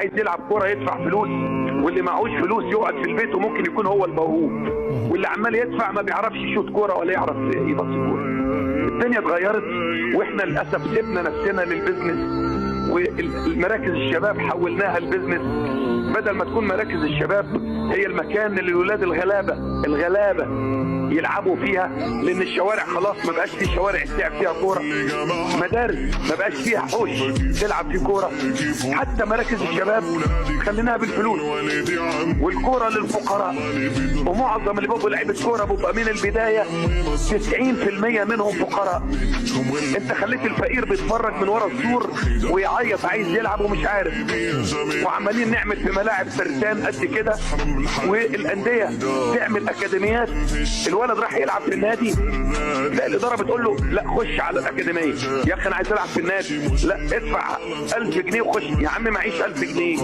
عايز يلعب كوره يدفع فلوس، واللي معهوش فلوس يقعد في البيت وممكن يكون هو الموهوب، واللي عمال يدفع ما بيعرفش يشوط كوره ولا يعرف يبص كوره. الدنيا اتغيرت، واحنا للاسف سيبنا نفسنا للبزنس، والمراكز الشباب حولناها البزنس، بدل ما تكون مراكز الشباب هي المكان اللي الولاد الغلابه يلعبوا فيها، لان الشوارع خلاص ما بقاش في شوارع تلعب فيها كوره، مدارس ما بقاش فيها حوش تلعب فيه كوره، حتى مراكز الشباب خليناها بالفلوس، والكوره للفقراء، ومعظم اللي بيبقوا لعيبه كوره بيبقى من البدايه 90% منهم فقراء. انت خليت الفقير بيتفرج من ورا السور ويعيط عايز يلعب ومش عارف، وعمالين نعمل في ملاعب ترتان قد كده، والانديه تعمل اكاديميات، الولد راح يلعب في النادي لا الاداره بتقول له لا خش على الاكاديميه، يا اخي انا عايز العب في النادي، لا ادفع 1000 جنيه وخش، يا عم معيش 1000 جنيه.